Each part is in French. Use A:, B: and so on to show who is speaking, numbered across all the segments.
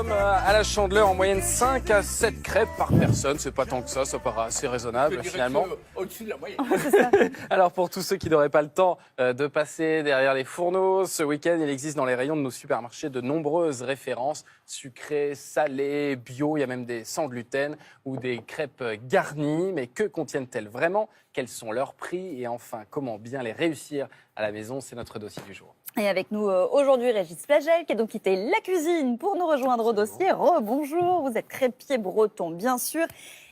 A: sommes à la Chandeleur, en moyenne 5 à 7 crêpes par personne. C'est pas tant que ça paraît assez raisonnable finalement.
B: Au-dessus de la moyenne.
A: Alors pour tous ceux qui n'auraient pas le temps de passer derrière les fourneaux, ce week-end, il existe dans les rayons de nos supermarchés de nombreuses références sucrées, salées, bio. Il y a même des sans gluten ou des crêpes garnies. Mais que contiennent-elles vraiment? Quels sont leurs prix? Et enfin, comment bien les réussir à la maison? C'est notre dossier du jour.
C: Et avec nous aujourd'hui, Régis Flagel, qui a donc quitté la cuisine pour nous rejoindre au dossier. Rebonjour, vous êtes crêpier breton, bien sûr,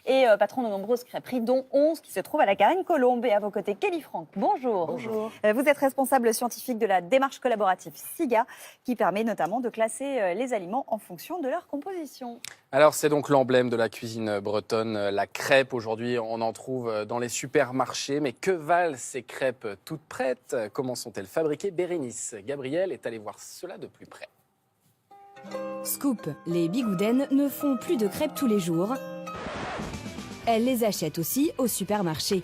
C: et patron de nombreuses crêperies, dont 11 qui se trouvent à la Carène-Colombe. Et à vos côtés, Kelly Franck, bonjour.
D: Bonjour.
C: Vous êtes responsable scientifique de la démarche collaborative SIGA, qui permet notamment de classer les aliments en fonction de leur composition.
A: Alors c'est donc l'emblème de la cuisine bretonne, la crêpe. Aujourd'hui, on en trouve dans les supermarchés. Mais que valent ces crêpes toutes prêtes? Comment sont-elles fabriquées? Bérénice Gabriel est allée voir cela de plus près.
E: Scoop, les bigoudaines ne font plus de crêpes tous les jours. Elles les achètent aussi au supermarché.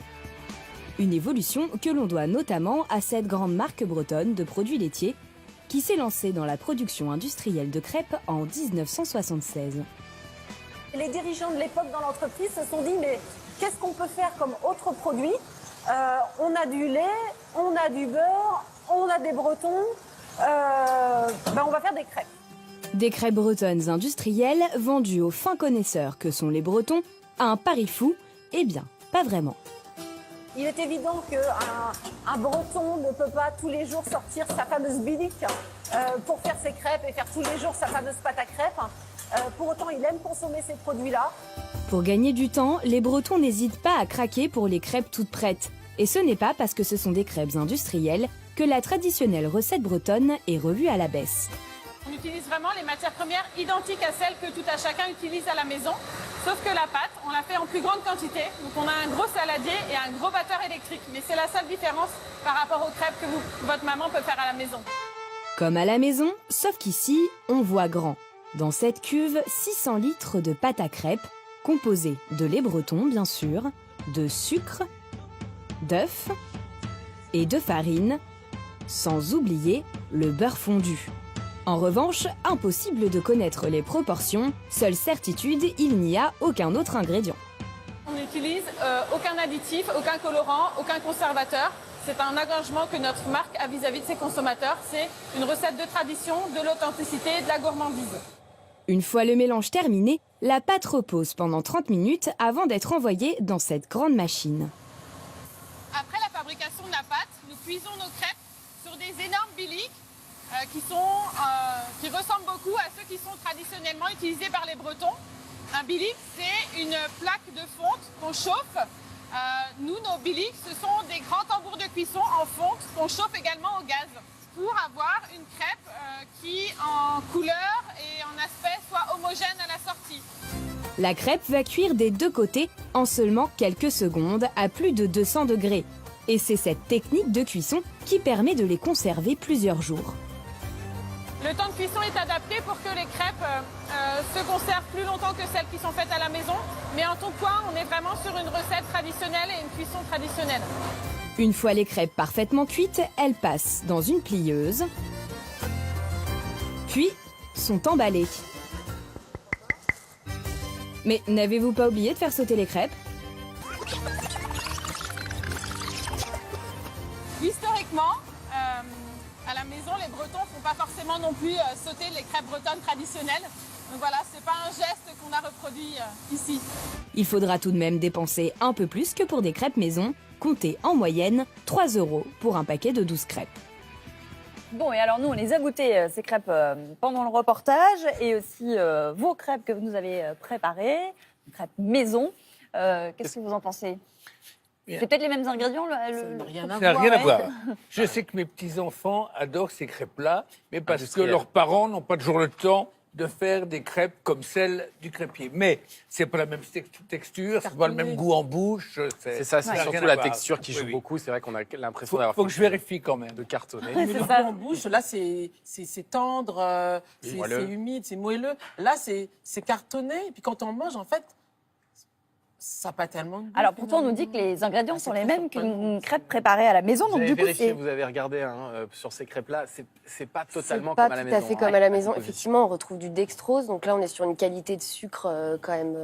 E: Une évolution que l'on doit notamment à cette grande marque bretonne de produits laitiers qui s'est lancée dans la production industrielle de crêpes en 1976.
D: Les dirigeants de l'époque dans l'entreprise se sont dit mais qu'est-ce qu'on peut faire comme autre produit? On a du lait, on a du beurre, on a des bretons, on va faire des crêpes.
E: Des crêpes bretonnes industrielles vendues aux fins connaisseurs que sont les Bretons à un pari fou? Eh bien, pas vraiment.
D: Il est évident qu'un breton ne peut pas tous les jours sortir sa fameuse bilique pour faire ses crêpes et faire tous les jours sa fameuse pâte à crêpes. Pour autant, il aime consommer ces produits-là.
E: Pour gagner du temps, les Bretons n'hésitent pas à craquer pour les crêpes toutes prêtes. Et ce n'est pas parce que ce sont des crêpes industrielles que la traditionnelle recette bretonne est revue à la baisse.
F: On utilise vraiment les matières premières identiques à celles que tout à chacun utilise à la maison, sauf que la pâte, on la fait en plus grande quantité. Donc on a un gros saladier et un gros batteur électrique. Mais c'est la seule différence par rapport aux crêpes que votre maman peut faire à la maison.
E: Comme à la maison, sauf qu'ici, on voit grand. Dans cette cuve, 600 litres de pâte à crêpes, composée de lait breton bien sûr, de sucre, d'œufs et de farine, sans oublier le beurre fondu. En revanche, impossible de connaître les proportions, seule certitude, il n'y a aucun autre ingrédient.
F: On n'utilise aucun additif, aucun colorant, aucun conservateur. C'est un engagement que notre marque a vis-à-vis de ses consommateurs. C'est une recette de tradition, de l'authenticité et de la gourmandise.
E: Une fois le mélange terminé, la pâte repose pendant 30 minutes avant d'être envoyée dans cette grande machine.
F: Après la fabrication de la pâte, nous cuisons nos crêpes sur des énormes biliques qui ressemblent beaucoup à ceux qui sont traditionnellement utilisés par les Bretons. Un bilic, c'est une plaque de fonte qu'on chauffe. Nous, nos bilics, ce sont des grands tambours de cuisson en fonte qu'on chauffe également au gaz pour avoir une crêpe qui, en couleur et en aspect, soit homogène à la sortie.
E: La crêpe va cuire des deux côtés en seulement quelques secondes à plus de 200 degrés. Et c'est cette technique de cuisson qui permet de les conserver plusieurs jours.
F: Le temps de cuisson est adapté pour que les crêpes se conservent plus longtemps que celles qui sont faites à la maison. Mais en tout cas, on est vraiment sur une recette traditionnelle et une cuisson traditionnelle.
E: Une fois les crêpes parfaitement cuites, elles passent dans une plieuse, puis sont emballées. Mais n'avez-vous pas oublié de faire sauter les crêpes?
F: Historiquement, à la maison, les Bretons ne font pas forcément non plus sauter les crêpes bretonnes traditionnelles. Donc voilà, c'est pas un geste qu'on a reproduit ici.
E: Il faudra tout de même dépenser un peu plus que pour des crêpes maison. Comptez en moyenne 3 € pour un paquet de 12 crêpes.
C: Bon, et alors nous, on les a goûtées, ces crêpes, pendant le reportage, et aussi vos crêpes que vous nous avez préparées, crêpes maison. Qu'est-ce que vous en pensez? C'est peut-être les mêmes ingrédients
B: Ça n'a rien à voir. Je sais que mes petits-enfants adorent ces crêpes-là, mais parce que leurs parents n'ont pas toujours le temps de faire des crêpes comme celles du crêpier. Mais c'est pas la même texture, c'est pas le même goût en bouche.
A: C'est ça, c'est surtout la texture qui joue beaucoup. C'est vrai qu'on a l'impression d'avoir...
B: Faut que je vérifie quand même.
A: De cartonner.
G: Mais le goût en bouche, là, c'est tendre, c'est humide, c'est moelleux. Là, c'est cartonné. Et puis quand on mange, en fait, Ça n'a pas tellement de goût,
C: Alors pourtant, on nous dit que les ingrédients sont les mêmes qu'une crêpe préparée à la maison.
A: Vous
C: Donc
A: avez
C: du coup,
A: vérifié,
C: c'est...
A: vous avez regardé sur ces crêpes-là, c'est pas totalement
H: C'est pas
A: comme à la
H: tout
A: maison.
H: à fait
A: hein.
H: comme à la maison.
A: composition.
H: Effectivement, on retrouve du dextrose. Donc là, on est sur une qualité de sucre quand même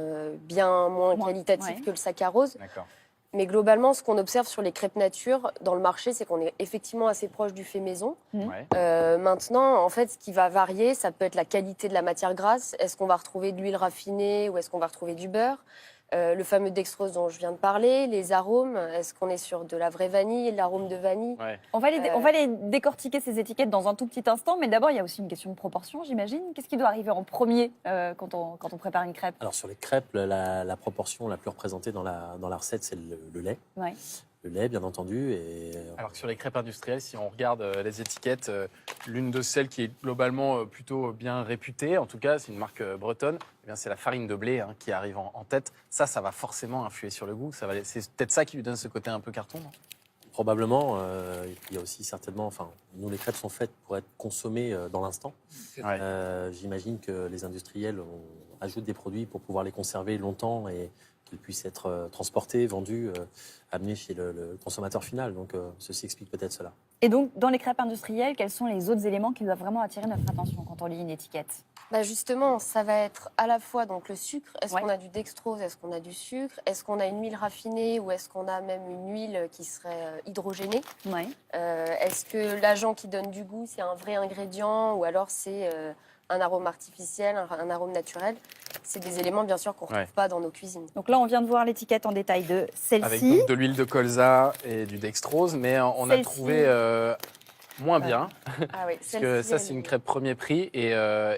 H: bien moins qualitative
C: ouais.
H: que le saccharose.
A: D'accord.
H: Mais globalement, ce qu'on observe sur les crêpes nature dans le marché, c'est qu'on est effectivement assez proche du fait maison.
A: Ouais.
H: Maintenant, en fait, ce qui va varier, ça peut être la qualité de la matière grasse. Est-ce qu'on va retrouver de l'huile raffinée ou est-ce qu'on va retrouver du beurre? Le fameux dextrose dont je viens de parler, les arômes, est-ce qu'on est sur de la vraie vanille, de l'arôme de vanille?
A: Ouais.
C: On va les décortiquer, ces étiquettes, dans un tout petit instant. Mais d'abord, il y a aussi une question de proportion, j'imagine. Qu'est-ce qui doit arriver en premier quand on prépare une crêpe?
I: Alors sur les crêpes, la proportion la plus représentée dans la recette, c'est le lait.
C: Ouais.
I: Le lait, bien entendu. Et
A: Alors que sur les crêpes industrielles, si on regarde les étiquettes, l'une de celles qui est globalement plutôt bien réputée, en tout cas, c'est une marque bretonne, eh bien, c'est la farine de blé qui arrive en tête. Ça va forcément influer sur le goût. C'est peut-être ça qui lui donne ce côté un peu carton. Non
I: probablement, il y a aussi certainement... Enfin, nous, les crêpes sont faites pour être consommées dans l'instant.
A: Ouais.
I: J'imagine que les industriels ajoutent des produits pour pouvoir les conserver longtemps et qu'ils puissent être transportés, vendus, amenés chez le consommateur final. Donc, ceci explique peut-être cela.
C: Et donc, dans les crêpes industrielles, quels sont les autres éléments qui doivent vraiment attirer notre attention quand on lit une étiquette?
H: Justement, ça va être à la fois donc, le sucre. Est-ce
C: Ouais.
H: qu'on a du dextrose? Est-ce qu'on a du sucre? Est-ce qu'on a une huile raffinée ou est-ce qu'on a même une huile qui serait hydrogénée?
C: Ouais.
H: Est-ce que l'agent qui donne du goût, c'est un vrai ingrédient ou alors c'est un arôme artificiel, un arôme naturel? C'est des éléments, bien sûr, qu'on ne retrouve pas dans nos cuisines.
C: Donc là, on vient de voir l'étiquette en détail de
A: Avec
C: celle-ci.
A: donc de l'huile de colza et du dextrose, mais on a
C: Celle-ci.
A: trouvé moins bien.
H: Ah oui,
A: Parce que ça, c'est une crêpe premier prix. Et là,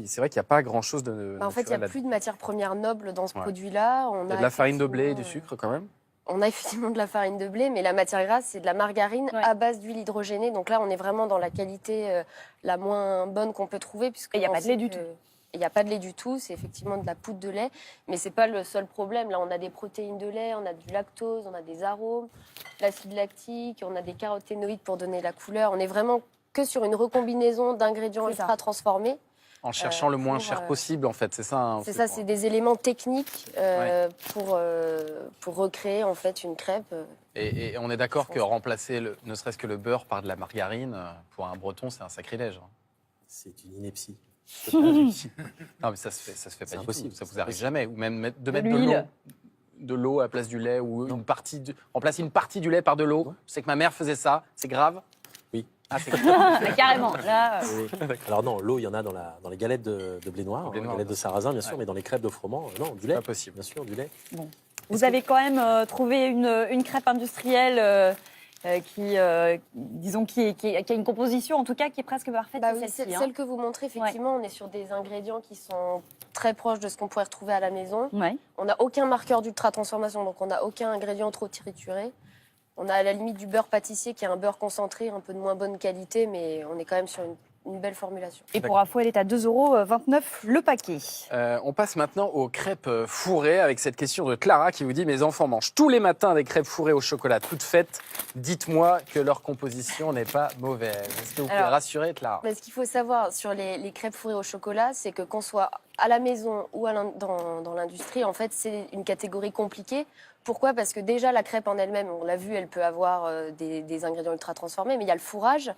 A: c'est vrai qu'il n'y a pas grand-chose de
H: En fait, il n'y a
A: naturel
H: plus de matière première noble dans ce
A: Ouais.
H: produit-là.
A: Il y a de la farine de blé et du sucre quand même.
H: On a effectivement de la farine de blé, mais la matière grasse, c'est de la margarine
C: Ouais.
H: à base d'huile hydrogénée. Donc là, on est vraiment dans la qualité la moins bonne qu'on peut trouver.
C: Et il n'y a pas de lait du tout.
H: Il n'y a pas de lait du tout, c'est effectivement de la poudre de lait. Mais ce n'est pas le seul problème. Là, on a des protéines de lait, on a du lactose, on a des arômes, l'acide lactique, on a des caroténoïdes pour donner la couleur. On est vraiment que sur une recombinaison d'ingrédients
C: C'est ça.
H: ultra transformés.
A: En cherchant le moins
H: pour,
A: cher possible, en fait. C'est ça. Hein,
H: C'est ça, c'est des éléments techniques
A: Ouais.
H: pour recréer en fait une crêpe.
A: Et on est d'accord que remplacer ne serait-ce que le beurre par de la margarine, pour un breton, c'est un sacrilège. hein.
I: C'est une ineptie.
A: Non, mais ça se fait
I: C'est
A: pas
I: impossible.
A: du tout. Ça vous arrive jamais. Ou même de mettre
C: l'huile.
A: de l'eau à la place du lait, ou remplacer une partie du lait par de l'eau. Je sais que ma mère faisait ça. C'est grave.
I: Oui.
A: Ah, c'est grave.
C: Ah, carrément. Là,
I: Oui. Alors non, l'eau, il y en a dans les galettes de blé noir,
A: blé
I: les
A: noir,
I: galettes de sarrasin, bien sûr,
A: Ouais.
I: mais dans les crêpes de froment, non, du lait.
A: Pas possible.
I: Bien sûr, du lait.
C: vous avez quand même trouvé une crêpe industrielle disons, qui a une composition, en tout cas, qui est presque parfaite.
H: Bah
C: c'est
H: oui,
C: celle-ci, hein.
H: celle que vous montrez, effectivement, on est sur des ingrédients qui sont très proches de ce qu'on pourrait retrouver à la maison.
C: Ouais.
H: On n'a aucun marqueur d'ultra-transformation, donc on n'a aucun ingrédient trop trituré. On a à la limite du beurre pâtissier qui est un beurre concentré, un peu de moins bonne qualité, mais on est quand même sur une belle formulation.
C: Et pour info, elle est à 2,29 € le paquet.
A: On passe maintenant aux crêpes fourrées avec cette question de Clara qui vous dit: mes enfants mangent tous les matins des crêpes fourrées au chocolat toutes faites. Dites-moi que leur composition n'est pas mauvaise. Est-ce que vous pouvez
H: Alors,
A: rassurer Clara?
H: Mais ce qu'il faut savoir sur les crêpes fourrées au chocolat, c'est que qu'on soit à la maison ou dans l'industrie, en fait, c'est une catégorie compliquée. Pourquoi? Parce que déjà, la crêpe en elle-même, on l'a vu, elle peut avoir des ingrédients ultra transformés, mais il y a le fourrage.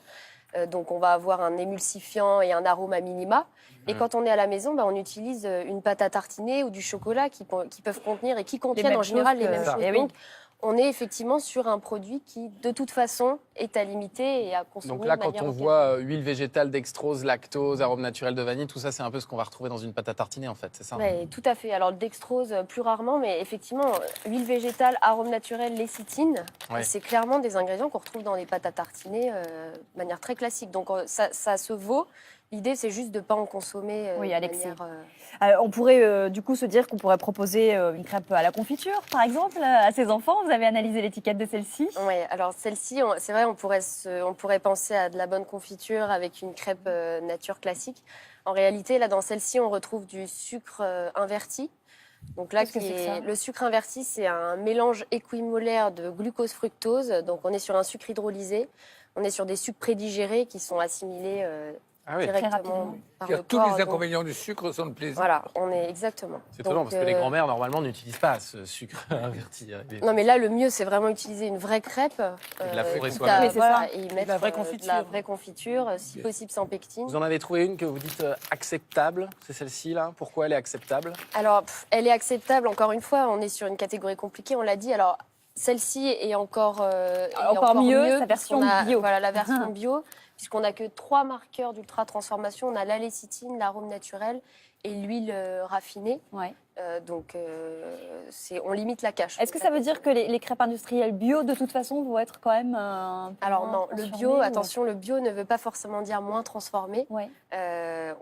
H: Donc, on va avoir un émulsifiant et un arôme à minima. Et quand on est à la maison, on utilise une pâte à tartiner ou du chocolat qui peuvent contenir et qui contiennent
C: mêmes
H: en général
C: choses
H: les mêmes
C: que-
H: choses.
C: Eh oui.
H: Donc, on est effectivement sur un produit qui, de toute façon, est à limiter et à consommer
A: Donc là,
H: de
A: quand
H: manière
A: on
H: occasionnelle.
A: voit huile végétale, dextrose, lactose, arôme naturel de vanille, tout ça, c'est un peu ce qu'on va retrouver dans une pâte à tartiner, en fait, c'est ça?
H: Ouais, tout à fait. Alors, le dextrose, plus rarement, mais effectivement, huile végétale, arôme naturel, lécithine,
A: Ouais.
H: c'est clairement des ingrédients qu'on retrouve dans les pâtes à tartiner de manière très classique. Donc, ça se vaut. L'idée, c'est juste de ne pas en consommer
C: Oui,
H: de
C: à l'excès.
H: manière...
C: On pourrait du coup se dire qu'on pourrait proposer une crêpe à la confiture, par exemple, à ses enfants. Vous avez analysé l'étiquette de celle-ci.
H: Oui, alors celle-ci, c'est vrai, on pourrait penser à de la bonne confiture avec une crêpe nature classique. En réalité, là, dans celle-ci, on retrouve du sucre inverti. Donc là,
C: Qu'est-ce que c'est que ça
H: le sucre inverti, c'est un mélange équimolaire de glucose-fructose. Donc on est sur un sucre hydrolysé. On est sur des sucres prédigérés qui sont assimilés
A: Ah oui.
C: Très
H: directement
C: rapidement.
H: par
B: Car
H: le
B: tous
H: corps,
B: les
H: donc,
B: inconvénients du sucre sont le plaisir.
H: Voilà, on est exactement.
A: C'est étonnant
H: Donc,
A: parce que les grands-mères, normalement, n'utilisent pas ce sucre averti.
H: Non, mais là, le mieux, c'est vraiment utiliser une vraie crêpe.
A: de la fourrer
H: quitte
A: soi-même.
H: à-
C: Oui, c'est
H: voilà,
C: ça.
H: et y
G: De
H: mettre
G: la vraie
H: de
G: confiture.
H: la vraie confiture, si possible sans pectine.
A: Vous en avez trouvé une que vous dites acceptable, c'est celle-ci là. Pourquoi elle est acceptable?
H: Alors, elle est acceptable, encore une fois, on est sur une catégorie compliquée, on l'a dit. Alors, celle-ci est encore
C: mieux, sa
H: puisqu'on
C: version
H: a-
C: bio.
H: Voilà, la version bio, puisqu'on n'a que 3 marqueurs d'ultra-transformation. On a la lécithine, l'arôme naturel et l'huile raffinée.
C: Ouais.
H: On limite la cache.
C: Est-ce que ça veut dire que les crêpes industrielles bio, de toute façon, vont être quand même un peu
H: Alors
C: moins
H: non, le
C: transformées,
H: bio,
C: ou-
H: attention, le bio ne veut pas forcément dire moins transformé.
C: Ouais.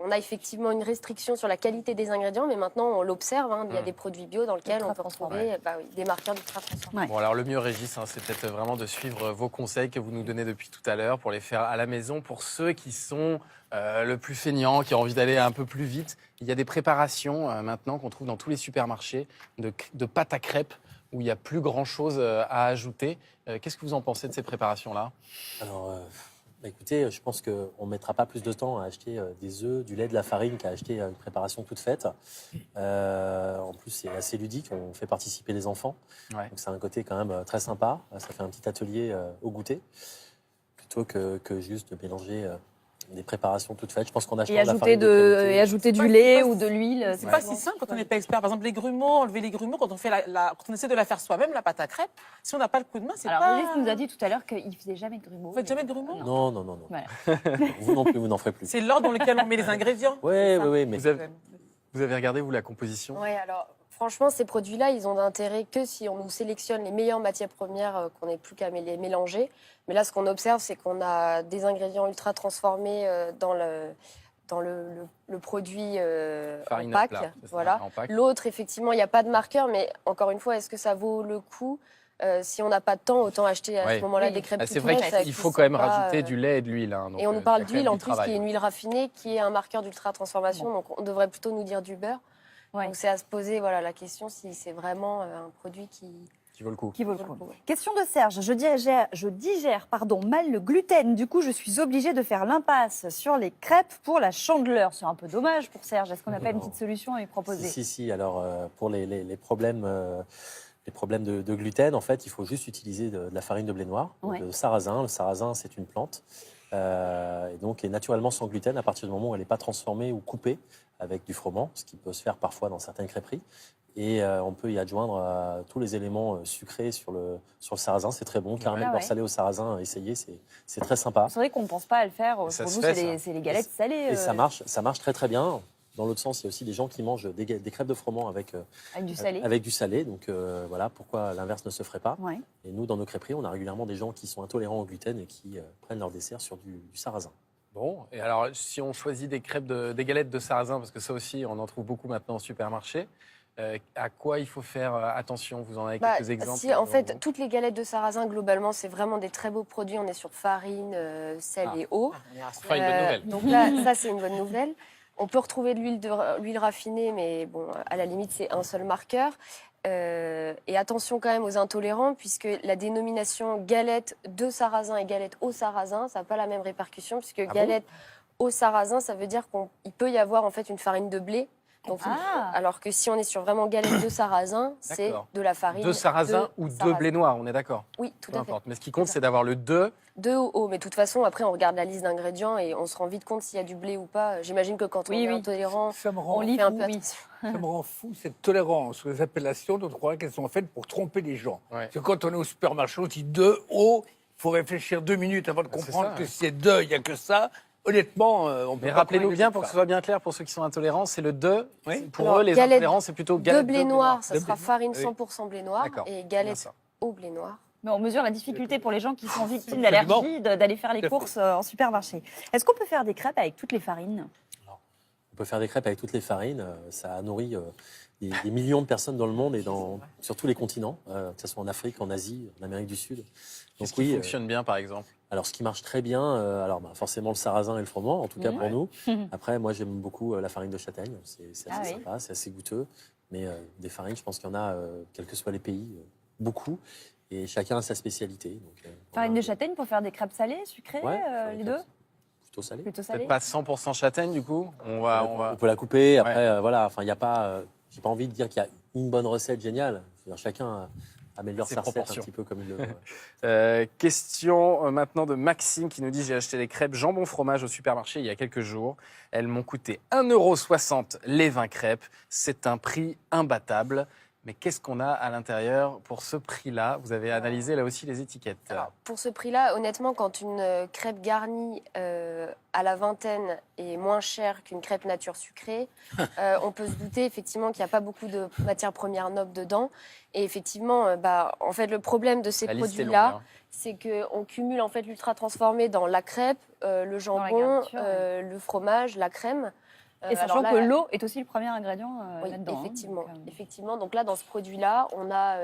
H: On a effectivement une restriction sur la qualité des ingrédients, mais maintenant on l'observe. Il y a des produits bio dans lesquels on peut retrouver des marqueurs d'ultra-transformation.
C: Ouais.
A: Bon, alors le mieux, Régis, c'est peut-être vraiment de suivre vos conseils que vous nous donnez depuis tout à l'heure pour les faire à la maison. Pour ceux qui sont le plus feignants, qui ont envie d'aller un peu plus vite, il y a des préparations maintenant qu'on trouve dans tous les supermarchés de pâte à crêpes où il n'y a plus grand-chose à ajouter. Qu'est-ce que vous en pensez de ces préparations-là?
I: Alors, écoutez, je pense qu'on ne mettra pas plus de temps à acheter des œufs, du lait, de la farine qu'à acheter une préparation toute faite. En plus, c'est assez ludique, on fait participer les enfants.
A: Ouais.
I: Donc, c'est un côté quand même très sympa. Ça fait un petit atelier au goûter, plutôt que juste de mélanger des préparations toutes faites. Je pense qu'on achète
C: Et ajouter du lait ou de l'huile.
G: C'est pas si simple quand on n'est pas expert. Par exemple, les grumeaux, enlever les grumeaux, quand on essaie de la faire soi-même, la pâte à crêpes, si on n'a pas le coup de main, c'est
C: Alors,
G: pas...
C: Régis nous a dit tout à l'heure qu'il ne faisait jamais de grumeaux.
G: Vous faites jamais de grumeaux?
I: Non.
C: Voilà.
I: Vous non plus, vous n'en ferez plus.
G: C'est l'ordre dans lequel on met les ingrédients.
I: Oui, mais
A: Vous avez regardé, vous, la composition?
H: Oui, alors franchement, ces produits-là, ils ont d'intérêt que si on nous sélectionne les meilleures matières premières, qu'on n'ait plus qu'à les mélanger. Mais là, ce qu'on observe, c'est qu'on a des ingrédients ultra transformés dans le produit en
A: Farine à
H: pack.
A: plat, c'est ça,
H: Voilà.
A: en pack.
H: L'autre, effectivement, il n'y a pas de marqueur, mais encore une fois, est-ce que ça vaut le coup? Si on n'a pas de temps, autant acheter à
A: Ouais.
H: ce moment-là
C: Oui.
H: des crêpes
A: Ah, c'est
H: toutes
A: vrai
H: faites,
A: qu'il
H: qui
A: faut
H: sont
A: quand même
H: pas,
A: rajouter du lait et de l'huile. Hein, donc,
H: et on nous parle
A: il y a quand
H: d'huile
A: même
H: en
A: du
H: plus, qui
A: travail.
H: est une huile raffinée, qui est un marqueur d'ultra-transformation. Donc on devrait plutôt nous dire du beurre.
C: Ouais.
H: Donc c'est à se poser la question si c'est vraiment un produit qui
A: Qui vaut le coup.
C: Qui vaut le coup.
H: ouais.
C: Question de Serge. Je digère mal le gluten. Du coup, je suis obligée de faire l'impasse sur les crêpes pour la chandeleur. C'est un peu dommage pour Serge. Est-ce qu'on n'a pas une petite solution à lui proposer?
I: Si. Alors, pour les problèmes de gluten, en fait, il faut juste utiliser de la farine de blé noir, donc
C: Ouais.
I: de sarrasin. Le sarrasin, c'est une plante, et donc est naturellement sans gluten à partir du moment où elle n'est pas transformée ou coupée avec du froment, ce qui peut se faire parfois dans certaines crêperies. Et on peut y adjoindre tous les éléments sucrés sur le sarrasin. C'est très bon. Caramel,
C: Ah
I: beurre
C: ouais.
I: salé au sarrasin, essayez, c'est très sympa.
C: C'est vrai qu'on ne pense pas à le faire. Pour
A: ça
C: nous,
A: se fait,
C: c'est les galettes salées.
I: Et ça marche très très bien. Dans l'autre sens, il y a aussi des gens qui mangent des crêpes de froment avec
C: Avec du salé.
I: Avec du salé, donc voilà, pourquoi l'inverse ne se ferait pas.
C: Ouais.
I: Et nous, dans nos crêperies, on a régulièrement des gens qui sont intolérants au gluten et qui prennent leur dessert sur du sarrasin.
A: Bon, et alors si on choisit des galettes de sarrasin, parce que ça aussi, on en trouve beaucoup maintenant au supermarché, à quoi il faut faire attention? Vous en avez quelques exemples?
H: Si, en fait, toutes les galettes de sarrasin, globalement, c'est vraiment des très beaux produits. On est sur farine, sel et eau.
A: Enfin, une bonne nouvelle.
H: Donc là, ça, c'est une bonne nouvelle. On peut retrouver de l'huile raffinée, mais bon, à la limite, c'est un seul marqueur. Et attention quand même aux intolérants, puisque la dénomination galette de sarrasin et galette au sarrasin, ça n'a pas la même répercussion, puisque galette au sarrasin, ça veut dire qu'il peut y avoir en fait une farine de blé. Donc, alors que si on est sur vraiment galette de sarrasin, c'est
A: D'accord.
H: de la farine
A: De sarrasin ou de blé noir, on est d'accord?
H: Oui, tout
A: Peu
H: à fait.
A: importe. Mais ce qui compte, c'est d'avoir le 2.
H: De haut, mais de toute façon, après, on regarde la liste d'ingrédients et on se rend vite compte s'il y a du blé ou pas. J'imagine que quand on est intolérant,
B: Ça me
H: on
B: rend,
H: fait un peu attention.
B: ça me rend fou, cette tolérance aux appellations dont on croit qu'elles sont faites pour tromper les gens.
A: Ouais.
B: Parce que quand on est au supermarché, on dit de haut, il faut réfléchir 2 minutes avant de
A: c'est
B: comprendre
A: ça,
B: que
A: ouais.
B: c'est de, il n'y a que ça. Honnêtement, on peut
A: Mais
B: pas
A: rappelez-nous
B: convaincre
A: bien,
B: de
A: pour que
B: ça.
A: ce soit bien clair pour ceux qui sont intolérants, c'est le 2.
B: Oui.
A: Pour
H: Alors,
A: eux, les
H: galette
A: intolérants, c'est plutôt
H: De
A: galette
H: blé noir, ça
B: De
H: sera
B: blé noir.
H: farine
A: Oui.
H: 100% blé noir
A: D'accord,
H: et
A: c'est bien
H: galette
A: ça.
H: au blé noir.
C: Mais on mesure la difficulté pour les gens qui sont victimes
B: Absolument.
C: d'allergies d'aller faire les
B: Tout à fait.
C: courses en supermarché. Est-ce qu'on peut faire des crêpes avec toutes les farines?
I: On peut faire des crêpes avec toutes les farines. Ça nourrit des millions de personnes dans le monde et sur tous les continents, que ce soit en Afrique, en Asie, en Amérique du Sud. Donc
A: Qu'est-ce qui fonctionne bien, par exemple?
I: Alors, ce qui marche très bien, forcément le sarrasin et le froment, en tout cas pour nous. Après, moi, j'aime beaucoup la farine de châtaigne. C'est assez sympa, c'est assez goûteux. Mais des farines, je pense qu'il y en a, quels que soient les pays, beaucoup. Et chacun a sa spécialité. Donc,
C: Farine de châtaigne pour faire des crêpes salées, sucrées,
I: Ouais,
C: les deux?
I: plutôt salée.
C: Plutôt salé.
A: Peut-être pas 100% châtaigne, du coup.
I: On peut la couper. Après, voilà. Enfin, il y a pas. J'ai pas envie de dire qu'il y a une bonne recette géniale. Je veux dire, chacun améliore
A: Ses
I: sa recette un
A: proportions.
I: petit peu comme il le veut.
A: Question maintenant de Maxime qui nous dit: j'ai acheté des crêpes jambon fromage au supermarché il y a quelques jours. Elles m'ont coûté 1,60 € les 20 crêpes. C'est un prix imbattable. Mais qu'est-ce qu'on a à l'intérieur pour ce prix-là? Vous avez analysé là aussi les étiquettes.
H: Alors, pour ce prix-là, honnêtement, quand une crêpe garnie à la vingtaine est moins chère qu'une crêpe nature sucrée, on peut se douter effectivement qu'il n'y a pas beaucoup de matières premières nobles dedans. Et effectivement, en fait, le problème de ces
A: La liste est
H: produits-là,
A: longue, hein.
H: c'est qu'on cumule en fait l'ultra transformé dans la crêpe, le jambon,
C: garniture,
H: le fromage, la crème.
C: Et sachant
H: alors là,
C: que l'eau est aussi le premier ingrédient
H: oui,
C: là-dedans.
H: effectivement,
C: hein, donc,
H: effectivement. Donc là, dans ce produit-là, on a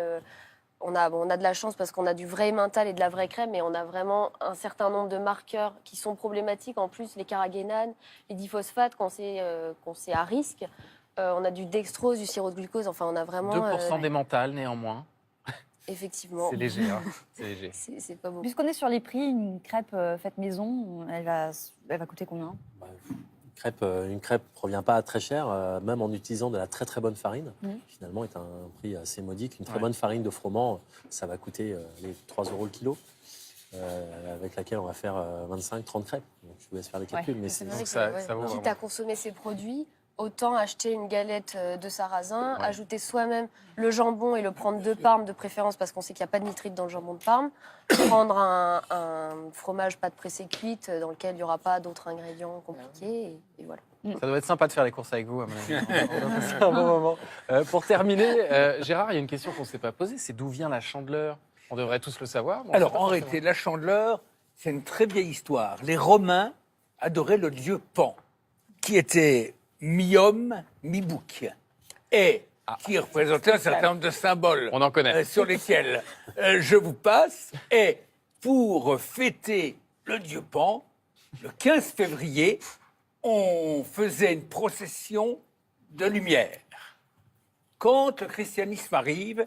H: de la chance parce qu'on a du vrai emmental et de la vraie crème, mais on a vraiment un certain nombre de marqueurs qui sont problématiques. En plus, les carragénanes, les diphosphates, quand c'est à risque. On a du dextrose, du sirop de glucose. Enfin, on a vraiment
A: 2% d'émental, néanmoins.
H: effectivement.
A: C'est léger, hein. C'est léger.
H: C'est pas beaucoup.
C: Puisqu'on est sur les prix, une crêpe faite maison, elle va coûter combien?
I: Une crêpe ne revient pas à très cher, même en utilisant de la très très bonne farine. Finalement, est un prix assez modique. Une très bonne farine de froment, ça va coûter les 3 € le kilo, avec laquelle on va faire 25-30 crêpes. Donc, je vous laisse faire les calculs. Mais
H: C'est
I: c'est
H: vrai que,
A: ça
H: ouais,
A: vaut
H: quitte
A: vraiment.
H: à consommer ces produits, autant acheter une galette de sarrasin, ajouter soi-même le jambon et le prendre de Parme de préférence parce qu'on sait qu'il n'y a pas de nitrite dans le jambon de Parme, prendre un fromage pâte pressée cuite dans lequel il n'y aura pas d'autres ingrédients compliqués et voilà.
A: Ça doit être sympa de faire les courses avec vous, à mon avis. On va passer un bon moment. Pour terminer, Gérard, il y a une question qu'on ne s'est pas posée, c'est d'où vient la Chandeleur? On devrait tous le savoir. Mais
B: Alors, en réalité, la Chandeleur, c'est une très vieille histoire. Les Romains adoraient le dieu Pan, qui était mi-homme, mi-bouc, et qui représentait un certain nombre de symboles.
A: On en connaît.
B: Sur lesquels je vous passe. Et pour fêter le dieu Pan, le 15 février, on faisait une procession de lumière. Quand le christianisme arrive,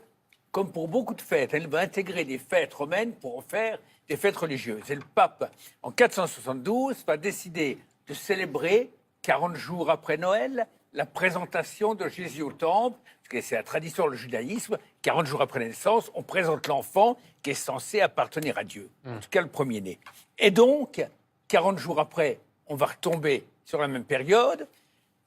B: comme pour beaucoup de fêtes, elle va intégrer des fêtes romaines pour en faire des fêtes religieuses. Et le pape, en 472, va décider de célébrer, 40 jours après Noël, la présentation de Jésus au temple, parce que c'est la tradition du judaïsme. 40 jours après la naissance, on présente l'enfant qui est censé appartenir à Dieu, en tout cas le premier-né. Et donc, 40 jours après, on va retomber sur la même période,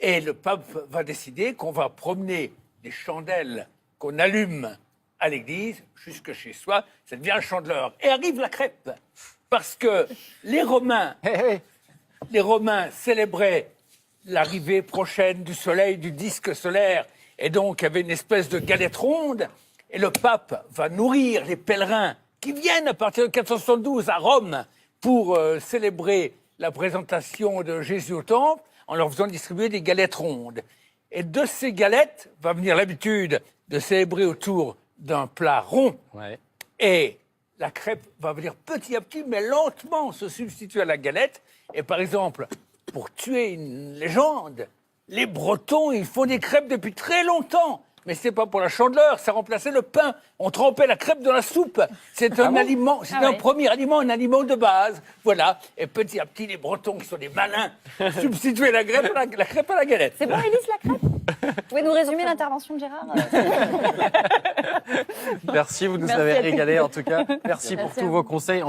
B: et le pape va décider qu'on va promener des chandelles qu'on allume à l'église jusque chez soi, ça devient un chandeleur. Et arrive la crêpe, parce que les Romains célébraient l'arrivée prochaine du soleil, du disque solaire, et donc avait une espèce de galette ronde, et le pape va nourrir les pèlerins qui viennent à partir de 472 à Rome pour célébrer la présentation de Jésus au temple, en leur faisant distribuer des galettes rondes. Et de ces galettes va venir l'habitude de célébrer autour d'un plat rond.
A: Ouais.
B: Et la crêpe va venir petit à petit, mais lentement, se substituer à la galette. Et par exemple, pour tuer une légende, les Bretons, ils font des crêpes depuis très longtemps. Mais c'est pas pour la Chandeleur, ça remplaçait le pain. On trempait la crêpe dans la soupe. C'est un aliment, c'est un premier aliment, un aliment de base. Voilà. Et petit à petit, les Bretons, qui sont des malins, substituaient la crêpe à la galette.
C: C'est bon, Élise, la crêpe? Vous pouvez nous résumer l'intervention de Gérard?
A: Merci, vous nous
C: Merci
A: avez
C: à tous.
A: régalé en tout cas. Merci pour tous vos conseils.